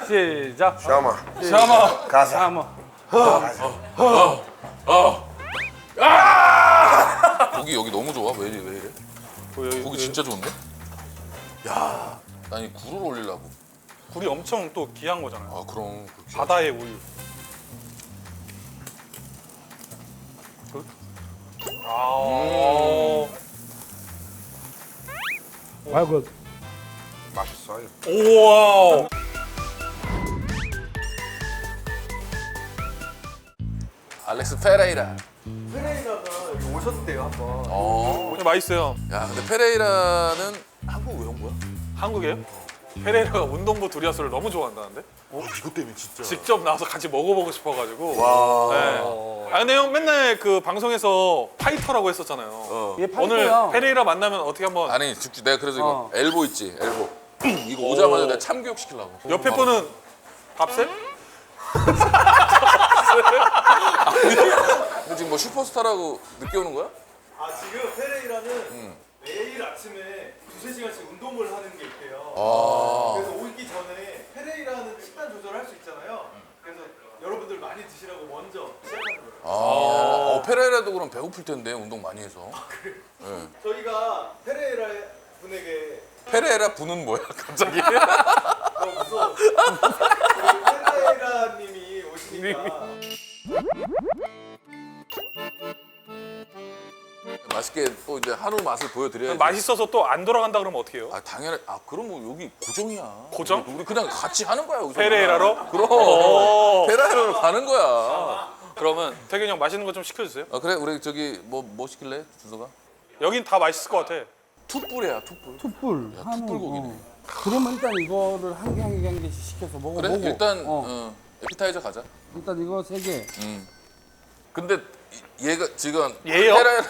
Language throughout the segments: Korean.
시작. 샤마. 샤마. 가사. 샤머. 고기 여기 너무 좋아. 왜 이래? 고기 진짜 좋은데? 야, 난 이 굴을 올리려고. 굴이 엄청 또 귀한 거잖아요. 아 그럼 그렇게 바다의 우유. 아이고. 맛있어요. 우와. 알렉스 페레이라. 페레이라가 여기 오셨대요 한번. 어. 맛있어요. 야 근데 페레이라는 한국 왜 온 거야? 한국에 페레이라가 운동부 두리아스를 너무 좋아한다는데? 이것 때문에 진짜. 직접 나와서 같이 먹어보고 싶어가지고. 와. 네. 아 근데 형 맨날 그 방송에서 파이터라고 했었잖아요. 얘 오늘 파이터야. 페레이라 만나면 어떻게 한번 아니 즉시 내가 그래서 이거 엘보 있지 엘보. 이거 오자마자 내가 참교육 시키려고. 옆에 분은 밥셉? 근데 지금 뭐 슈퍼스타라고 늦게 오는 거야? 아 지금 페레이라는 매일 아침에 2~3시간씩 운동을 하는 게 있대요. 아. 그래서 오기 전에 페레이라는 식단 조절을 할 수 있잖아요. 그래서 여러분들 많이 드시라고 먼저 시작하는 거예요. 페레이라도 그럼 배고플 텐데 운동 많이 해서. 네. 저희가 페레이라 분에게 페레이라 분은 뭐야 갑자기? 너무 무서워. 페레이라님이 오시니까 맛있게 또 이제 한우 맛을 보여드려야지. 맛있어서 또 안 돌아간다 그러면 어떻게 해요? 아 당연히. 아 그럼 뭐 여기 고정이야. 고정? 우리 그냥 같이 하는 거야 여기서. 페레이라로? 그럼 페레이라로 가는 거야. 그러면 태균이 형 맛있는 거 좀 시켜주세요. 아 그래 우리 저기 뭐 시킬래 준서가? 여긴 다 맛있을 것 같아. 툭불이야 툭불. 툭불. 야, 한우. 툭불 고기네. 그러면 일단 이거를 한 개씩 시켜서 먹어보고. 그래 일단 어. 에피타이저 가자. 일단 이거 3개. 근데 얘가 지금 얘요? 페레이라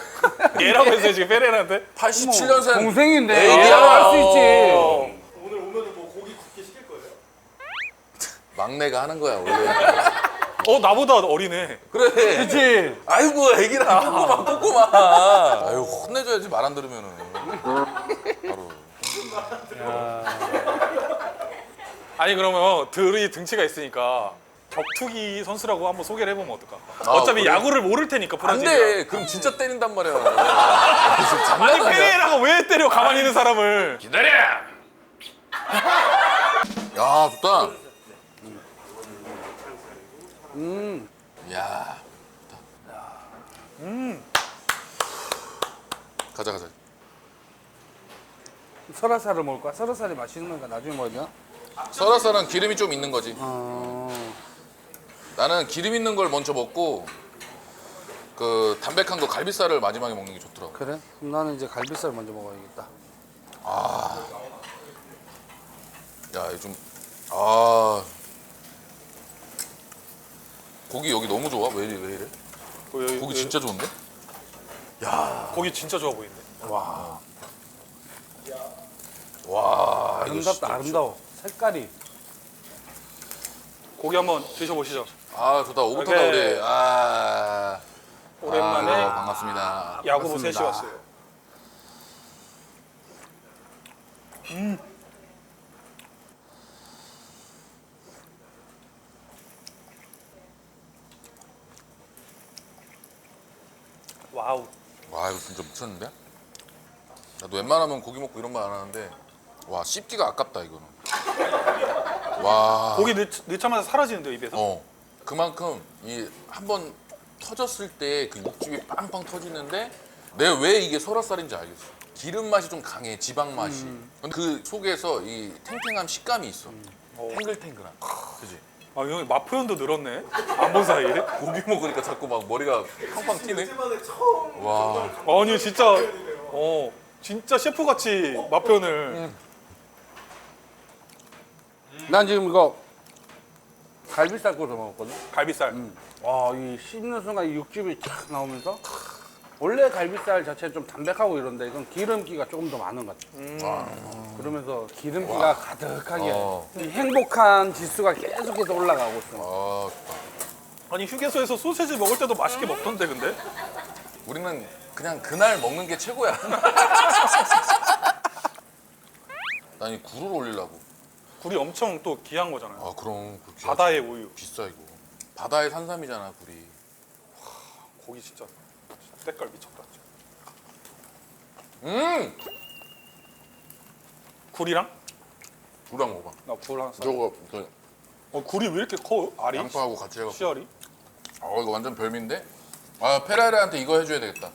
얘라고 했어요 지금 페레이라한테? 87년생 동생인데. 애기야. 할 수 있지. 오늘 오면은 뭐 고기 굽게 시킬 거예요? 막내가 하는 거야 원래. 나보다 어리네. 그래. 그렇지. 아이고 애기라 꼬꼬마. 아유 혼내줘야지 말 안 들으면은. 바로. 아니 그러면 들이 등치가 있으니까 격투기 선수라고 한번 소개를 해보면 어떨까? 아, 어차피 그래? 야구를 모를 테니까 안 브라질이. 돼. 그럼 진짜 때린단 말이야. 아니 페레이라가 왜 때려 가만히 있는 사람을? 기다려. 야 좋다. 야. 좋다. 가자. 설화살을 먹을까? 설화살이 맛있는 거니까 나중에 먹어야 되나? 설화살은 기름이 좀 있는 거지. 어. 나는 기름 있는 걸 먼저 먹고 그 담백한 거 갈비살을 마지막에 먹는 게 좋더라고. 그래? 그럼 나는 이제 갈비살 먼저 먹어야겠다. 야, 요즘 고기 여기 너무 좋아. 왜 이래? 고기 진짜 좋은데? 고기 진짜 좋아 보이는데. 와, 이거 아름답다, 진짜 아름다워. 색깔이. 고기 한번 드셔보시죠. 좋다. 오붓하다 오케이. 우리. 오랜만에 반갑습니다. 야구부 셋이 반갑습니다. 왔어요. 와우. 와, 이거 진짜 미쳤는데? 나도 웬만하면 고기 먹고 이런 말 안 하는데 와, 씹기가 아깝다 이거는. 와. 고기 넣자마자 사라지는데요 입에서? 그만큼 이 한번 터졌을 때 그 육즙이 빵빵 터지는데 내가 왜 이게 설화살인지 알겠어. 기름 맛이 좀 강해, 지방 맛이. 근데 그 속에서 이 탱탱한 식감이 있어. 탱글탱글한. 그지? 아 형이 맛 표현도 늘었네. 안 본 사이에. 고기 먹으니까 자꾸 막 머리가 팡팡 튀네. 요즘만에 처음 와. 아니 진짜 진짜 셰프 같이 맛 표현을. 난 지금 이거 갈비살 구워서 먹었거든. 갈비살. 와, 이 씹는 순간 이 육즙이 쫙 나오면서 원래 갈비살 자체는 좀 담백하고 이런데 이건 기름기가 조금 더 많은 것 같아. 그러면서 기름기가 가득하게 이 행복한 지수가 계속해서 올라가고 있어. 아니 휴게소에서 소세지 먹을 때도 맛있게 먹던데 근데? 우리는 그냥 그날 먹는 게 최고야. 난 이 굴을 올리려고. 굴이 엄청 또 귀한 거잖아요. 아 그럼 그 바다의 우유. 비싸 이거. 바다의 산삼이잖아 굴이. 고기 진짜 때깔 미쳤다. 굴이랑? 굴랑 먹어봐. 나 굴 하나 싸. 저거 그 굴이 왜 이렇게 커? 알이? 양파하고 같이 해갖고. 씨알이? 이거 완전 별미인데? 아 페라리한테 이거 해줘야 되겠다.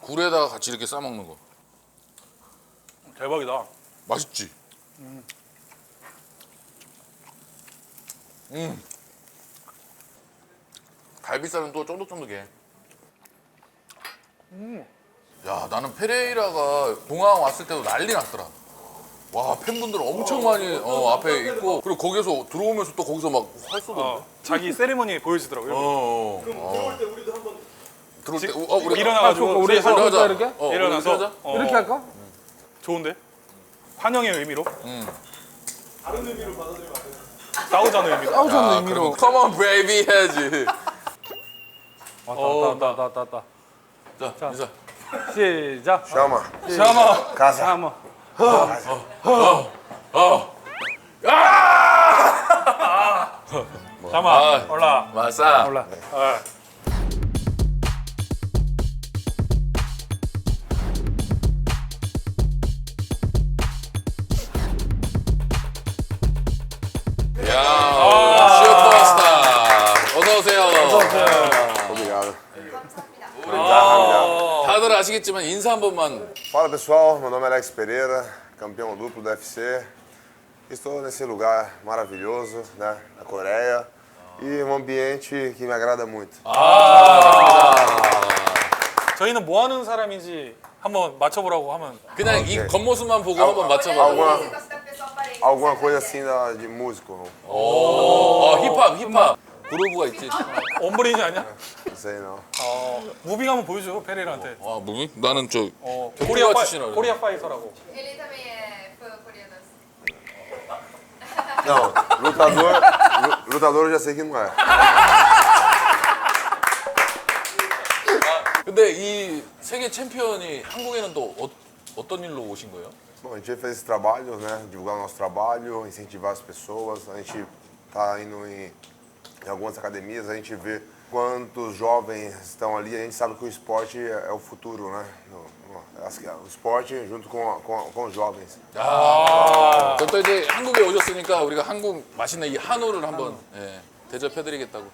굴에다가 같이 이렇게 싸 먹는 거. 대박이다. 맛있지? 갈비살은 또 쫀득쫀득해. 야, 나는 페레이라가 공항 왔을 때도 난리 났더라. 와, 팬분들 엄청 많이 앞에 있고, 그리고 거기서 들어오면서 또 거기서 막 활쏘던데. 자기 세리머니 보여주더라고요. 그럼 들어올 때 우리도 한번 들어올 때, 우리 일어나가지고 우리 뒤에서 하자, 하자. 이렇게? 우리 일어나서 하자. 이렇게 할까? 좋은데? 환영의 의미로? 다른 의미로 받아들이면 안 돼요. 싸우자는 의미로. 싸우자는 의미로. Come on, baby 해야지. 왔다. 자, 인사. 시작. Chama. 샤마. Casa. 한번. 잠깐만, 올라. 마사. 올라. 아, 야, 슈퍼스타. 어서 오세요. Obrigado. 다들 아시겠지만 인사 한 번만. Fala pessoal, meu nome é Alex Pereira, campeão duplo do UFC. Estou nesse lugar maravilhoso, né, na Coreia, e um ambiente que me agrada muito. 저희는 뭐 하는 사람인지 한번 맞춰보라고 하면 그냥 이 오케이. 겉모습만 보고 한번 맞춰봐. Alguma coisa assim de músico, 힙합. 그루브가 있지. 원브레인이 아니야? não sei não. 무빙 한번 보여줘, 페레이라한테. 아, 뭐니? 나는 저 코리아, 출신이라고. 코리아 파이터라고. Ele também é fã coreano. Não, lutador eu já sei que não é. 근데 이 세계 챔피언이 한국에는 또 어떤 일로 오신 거예요? Bom, a gente fez esse trabalho, né, divulgar o nosso trabalho, incentivar as pessoas. A gente está indo em algumas academias, a gente vê quantos jovens estão ali. A gente sabe que o esporte é o futuro, né? O esporte junto com os jovens. 그럼 또 이제 한국에 오셨으니까 우리가 한국 맛있는 이 한우를 한번 대접해드리겠다고.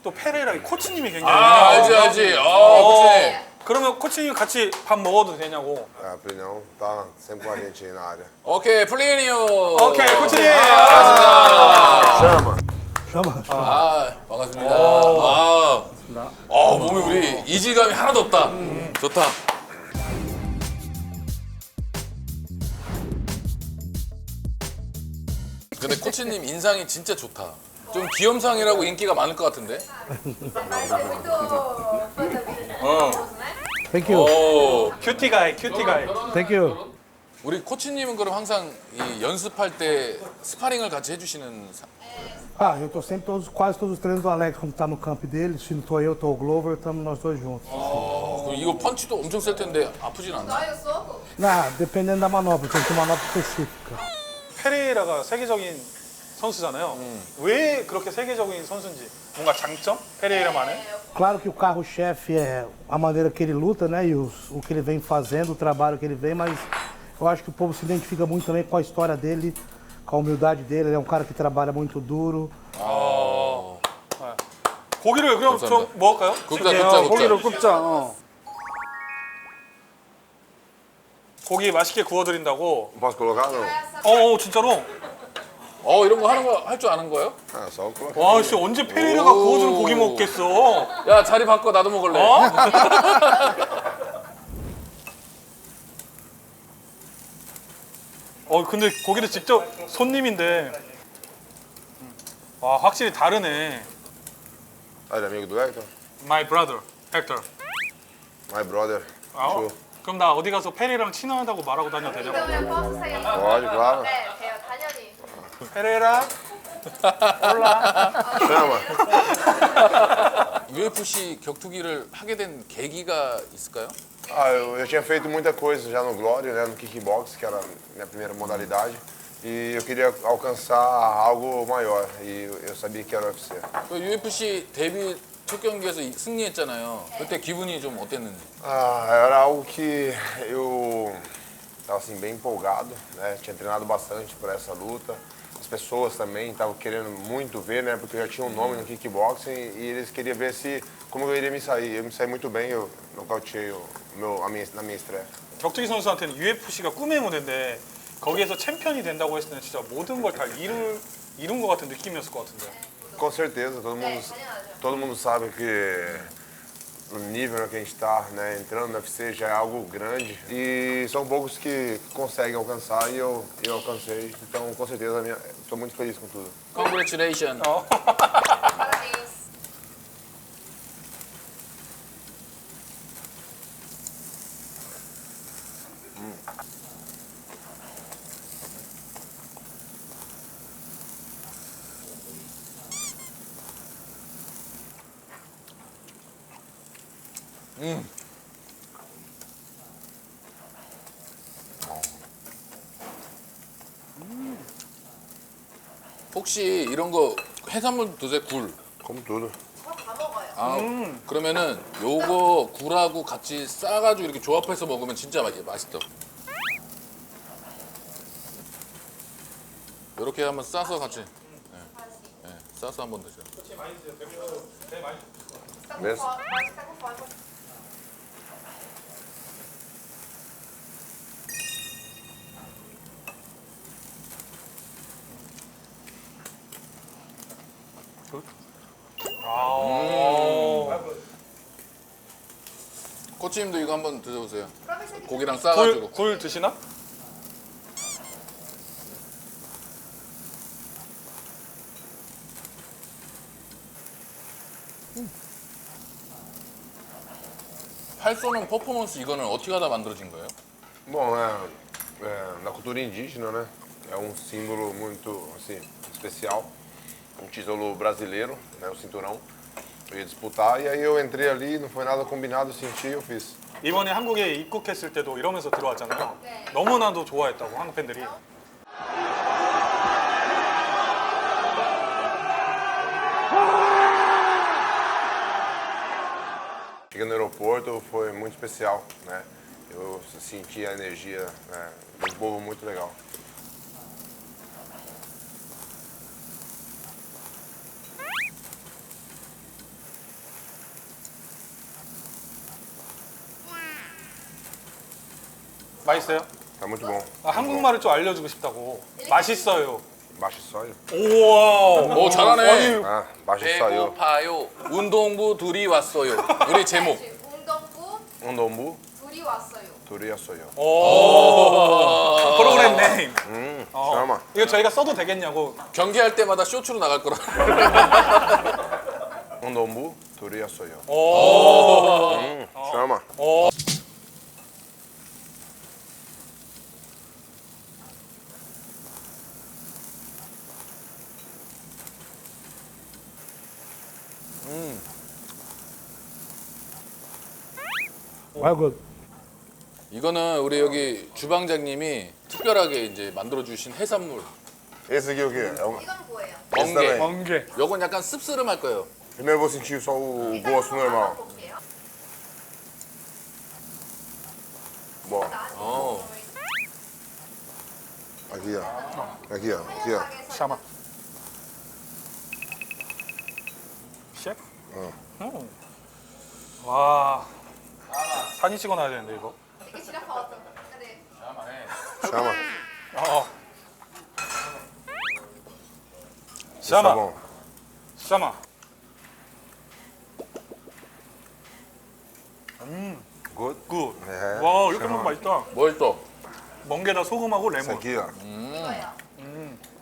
또 페레이라 코치님이 굉장히 유명하거든요. 알지. 그치. 그러면 코치님 같이 밥 먹어도 되냐고. A Plinão tá sempre com a gente aí na área. 오케이, 플리니오. 오케이, 코치님. Chama! 반갑습니다. 몸이 우리 이질감이 하나도 없다. 좋다. 근데 코치님 인상이 진짜 좋다. 좀 귀염상이라고 인기가 많을 것 같은데? Mas é muito fã também. Famoso, né? Thank you. 오. 큐티 가이. Thank you. 우리 코치님은 그럼 항상 이 연습할 때 스파링을 같이 해주시는 Ah, eu tô sempre quase todos os treinos do Alex, como tá no camp dele. Se não tô eu, tô o Glover, estamos nós dois juntos. 그럼 이거 펀치도 엄청 셀 텐데 아프진 않나? Dói o soco? Dependendo da manobra, tem que ter manobra específica. 페레이라가 세계적인 선수잖아요. 왜 그렇게 세계적인 선수인지 뭔가 장점? 페레이라만의? Claro que o carro-chefe é a maneira que ele luta, né? E o que ele vem fazendo, o trabalho que ele vem, mas eu acho que o povo se identifica muito também com a história dele, com a humildade dele. Ele é um cara que trabalha muito duro. 고기를 그럼 좀 감사합니다. 먹을까요? 굽자. 고기를 굽자. 고기 맛있게 구워드린다고. Posso colocar não? 진짜로? 이런 거 하는 거 할 줄 아는 거예요? É, só colocar. 와, 씨, 언제 페레이라가 오. 구워주는 고기 먹겠어? 야 자리 바꿔 나도 먹을래. 근데 고기를 직접 손님인데. 와, 확실히 다르네. Ah, ele é amigo do Hector? My brother, Hector. My brother. Show. 그럼 나 어디 가서 페레이랑 친하다고 말하고 다녀도 되냐고? Então eu posso sair aqui? Pode, claro. 당연히. 페레이라? Chama! UFC 격투기를 하게 된 계기가 있을까요? Ah, eu já tinha feito muita coisa já no Glória, né, no kickbox, que era a minha primeira modalidade. E eu queria alcançar algo maior. E eu sabia que era o UFC. 그 UFC 데뷔 첫 경기에서 승리했잖아요. 그때 기분이 좀 어땠는지. Ah, era algo que eu estava assim, bem empolgado, né? Tinha treinado bastante por essa luta. As pessoas também estavam querendo muito ver, né? Porque eu já tinha um nome no kickboxing e eles queriam ver como eu iria me sair. Eu me saí muito bem, eu nocauteei na minha estreia. 격투기 선수한테는 UFC가 꿈의 무대인데 거기에서 챔피언이 된다고 했을 때는 진짜 모든 걸 다 이룬 것 같은 느낌이었을 것 같은데. Com certeza, todo mundo sabe que o nível que a gente está, né, entrando no UFC já é algo grande e são poucos que conseguem alcançar e eu alcancei. Então, com certeza, estou muito feliz com tudo. Congratulations. Parabéns. 혹시 이런 거 해산물 드세요? 굴. Como tudo. 다 먹어요. 아, 그러면은 요거 굴하고 같이 싸가지고 이렇게 조합해서 먹으면 진짜 맛있다. 이렇게 한번 싸서 같이. 네, 싸서 한번 드세요. Tá com Mesmo? fome, mas tá com fome. 코치님도 이거 한번 드셔보세요. Prova esse aqui. 고기랑 싸가지고. 굴 드시나? 팔 쏘는 퍼포먼스 이거는 어떻게 하다 만들어진 거예요? Bom, na cultura indígena, né? É um símbolo muito assim, especial. Um título brasileiro, né? O cinturão. Eu ia disputar e aí eu entrei ali, não foi nada combinado, eu senti e eu fiz. 이번에 한국에 입국했을 때도 이러면서 들어왔잖아요. 네. 너무나도 좋아했다고 한국 팬들이. Cheguei no aeroporto, foi muito especial, né? Eu senti a energia, né, do povo muito legal. 맛있어요? Tá muito bom. 아, 한국말을 좀 알려주고 싶다고. 맛있어요. Baixo sóio? 우와. 오 잘하네. 아니, Ah, baixo sóio. 배고파요. 운동부 둘이 왔어요. 우리 제목. 운동부 Ondombu, 둘이 왔어요. Turia sóio. 오. 프로그램 네임. Chama. 이거 저희가 써도 되겠냐고. 경기할 때마다 쇼츠로 나갈 거라. Ondombu, Turia sóio. 오. Chama. Vai, 이거는 우리 여기 주방장님이 특별하게 이제 만들어 주신 해산물. Esse aqui o quê? 이건 뭐예요? Esse 멍게. também. 멍게. 요건 약간 씁쓸할 거예요. Primeiro eu vou sentir só o 일단 gosto 한번 normal. 먹어볼게요. Bom, 어. aqui ó. Aqui ó. Aqui ó. 샤마. 셰프? 와. 사진 찍어놔야 되는데 이거. Tem que tirar foto. Cadê? Chama. 어. Isso tá 샤마. bom. 샤마. Good? 굿. 네. 와 이렇게 샤마. 하면 맛있다. 뭘 또? 멍게다 소금하고 Isso 레몬. aqui ó.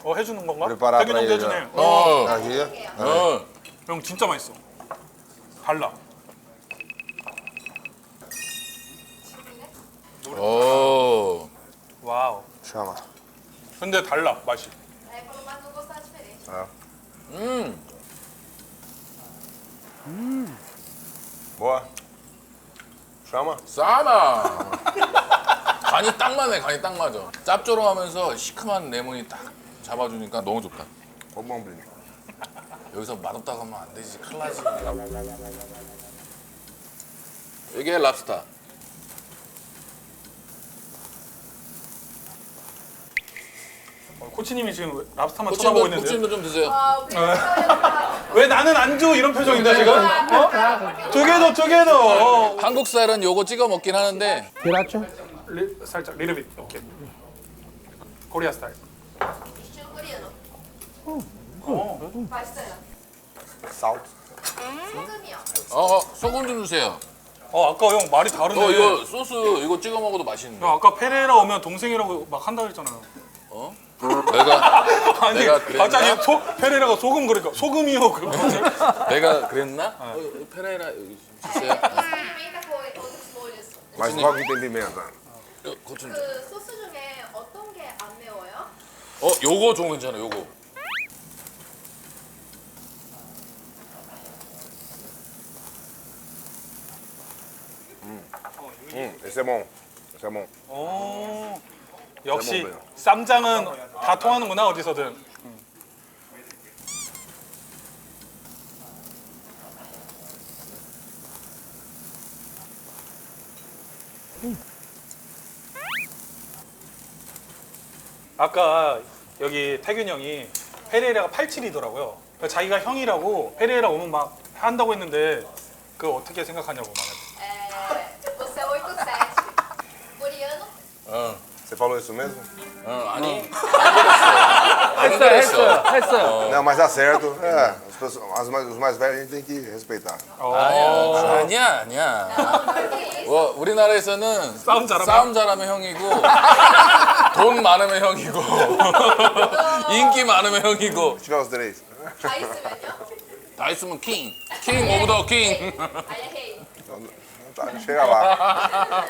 이거요. 해주는 건가? Preparar 태균 pra 형도 ele. 해주네. 어. Aqui. 어. 형 진짜 맛있어. 달라. 오. 와우. Chama. 근데 달라 맛이. Aí falou, mas não gostar diferente. Boa. Chama. 싸마. 간이 딱 맞네, 간이 딱 맞아. 짭조름하면서 시큼한 레몬이 딱 잡아주니까 너무 좋다. Ô, bom, Bruno. 여기서 맛없다고 하면 안 되지, 큰일 나지. 이게 랍스타. 코치님이 지금 랍스타만 쳐다보고 있는데 코치님도 좀 드세요. 왜 나는 안 줘 이런 표정인데 지금? 어? 두개더 한국 쌀은 요거 찍어 먹긴 하는데 Piracha? 살짝 리르빗 오케이 코리아 스타일 estilo coreano. 맛있어요. Salto. 소금이요. 소금 좀 주세요. 아까 형 말이 다르네 이거 소스 이거 찍어 먹어도 맛있는데. 형 아까 페레라 오면 동생이라고 막 한다 그랬잖아요 내가 아니 내가 그랬나? 갑자기 페레라가 소금 그러니까 소금이요 내가 그랬나? 페레라 여기 좀 주세요. Experimenta com outros molhos. Mas qual que tem pimenta? 고추. 그 소스 중에 어떤 게 안 매워요? 요거 좀 괜찮아. 요거. Esse é bom. Esse é bom. 역시 먹어요. 쌈장은 다 통하는구나 어디서든 아까 여기 태균 형이 페레이라가 87이더라고요. 자기가 형이라고 페레이라 오면 막 한다고 했는데 그거 어떻게 생각하냐고 만약에. Você é 87. Coreano? Você falou isso mesmo? 아니. 했어요. Não, mas dá certo. É, os mais velhos a gente tem que respeitar. 아니야. 우리나라에서는 싸움 잘하면 형이고 돈 많으면 형이고 인기 많으면 형이고 Tirar os três. 다 있으면요? 다 있으면 king 오브 더 king. Aí é rei. Tá, chega lá.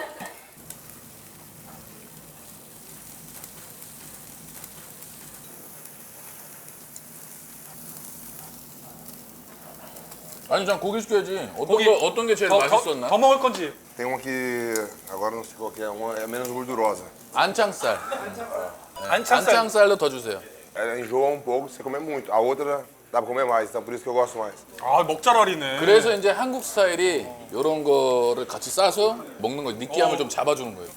아니 전 고기 시켜야지. 고기. 어떤 게 제일 맛있었나? 더 먹을 건지 Tem uma que agora não sei qual que é, uma é menos gordurosa. 안창살. 안창살 안창살도 더 주세요. Ela enjoa um pouco, você come muito. A outra dá pra comer mais, então por isso que eu gosto mais. 먹자랄이네 그래서 이제 한국 스타일이 이런 거를 같이 싸서 먹는 거 느끼함을 좀 잡아주는 거예요.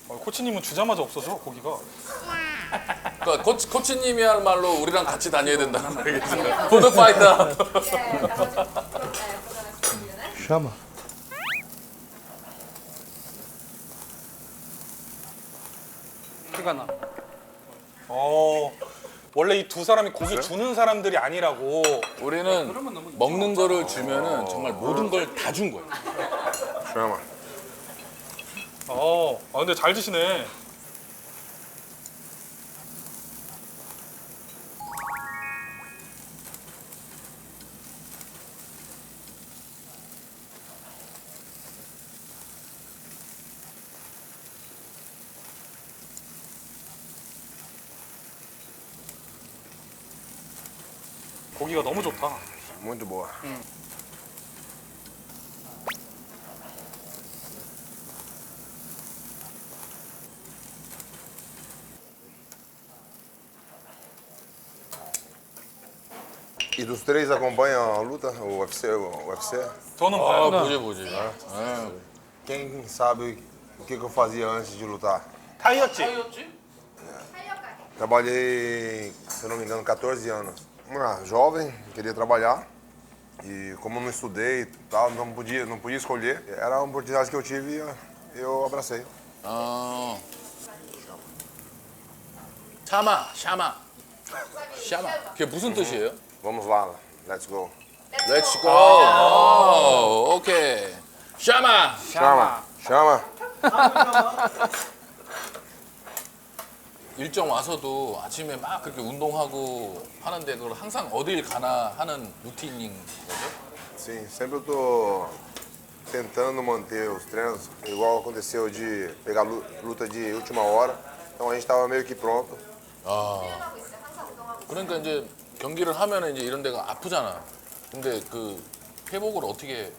코치님은 주자마자 없어져 고기가 그러니까 코치님이야말로 우리랑 같이 다녀야 된다는 말이겠죠. 푸드파이터. É, programação comida, né? Chama. 티가 나. 원래 이 두 사람이 고기 주는 사람들이 아니라고 우리는 먹는 거를 주면은 정말 모든 걸 다 준 거예요. Chama. 근데 잘 드시네 고기가 너무 좋다 Muito boa. E dos três acompanham a luta, o UFC? O UFC? 저는 아 봐요 보지. Quem sabe o que eu fazia antes de lutar? 타이였지? 탄력까지. Trabalhei, se eu não me engano, 14 anos. Jovem, queria trabalhar. E como eu não estudei e tal, não podia escolher. Era uma oportunidade que eu tive e eu abracei. 샤마. 그게 무슨 뜻이에요? Vamos lá, let's go. Let's go. 오케이. 샤마. Chama! 일정 와서도 아침에 막 그렇게 운동하고 하는데 그걸 항상 어딜 가나 하는 루틴인 거죠? Sim, sempre eu tô tentando manter os treinos, igual aconteceu de pegar luta de última hora. Então a gente estava meio que pronto. 훈련하고 있어요. 항상 운동하고 있어요. 그러니까 이제 경기를 하면은 이제 이런 데가 아프잖아. 근데 그 회복을 어떻게 해?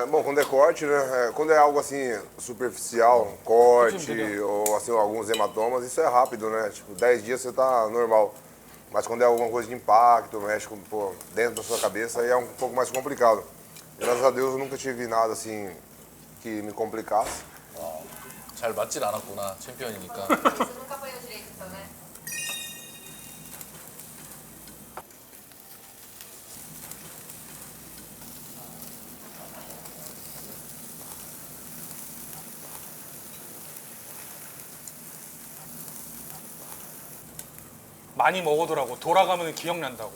Bom, quando é corte, né? Quando é algo assim superficial, corte ou assim alguns hematomas, isso é rápido, né? Tipo, 10 dias você tá normal. Mas quando é alguma coisa de impacto, mexe com, pô, dentro da sua cabeça, aí é um pouco mais complicado. Graças a Deus eu nunca tive nada assim que me complicasse. 잘 맞질 않았구나 챔피언이니까. Isso nunca apanhou direito, então, né? 많이 먹어두라고 돌아가면 기억난다고.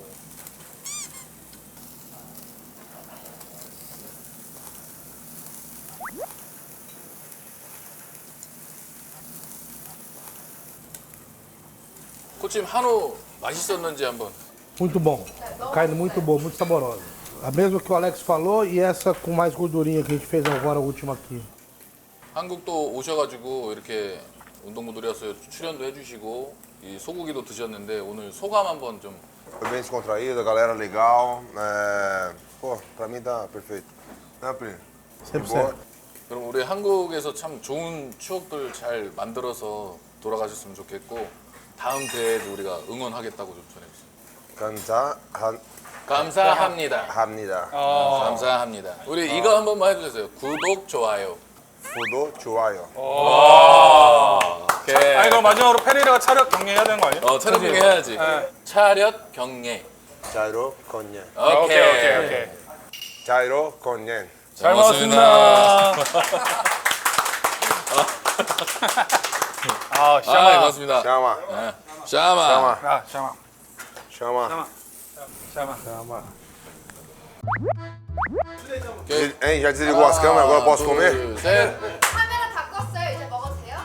코치님 한우 맛있었는지 한번. Muito bom. Carne muito boa, muito saborosa. A mesma que o Alex falou e essa com mais gordurinha que a gente fez agora, a última aqui. 한국도 오셔가지고 이렇게 운동부들이어서 출연도 해주시고 이 소고기도 드셨는데 오늘 소감 한번 좀. Foi bem descontraído, a galera legal. Pô, pra mim tá perfeito. Né, Pri? De 100%. boa. 그럼 우리 한국에서 참 좋은 추억들 잘 만들어서 돌아가셨으면 좋겠고 다음 대회도 우리가 응원하겠다고 좀 전해주세요. 감사합니다. 감사합니다. 감사합니다. 우리 이거 한 번만 해주세요. 구독, 좋아요. Fudô, 좋아요. 오케이. 아니 그럼 마지막으로 페레이라가 차력 경례해야 되는 거 아니에요? 차렷 경례 해야지. 네. 차렷 경례. 자이로 건옌. 오케이. 자이로 건옌. 잘 먹었습니다. 아, 샤마. 고맙습니다. Chama, 샤마. 아, 샤마. chama. 샤마. Hein, já desligou as câmeras, agora eu posso comer? 둘, 셋. 카메라 다 껐어요. 이제 먹어도 돼요?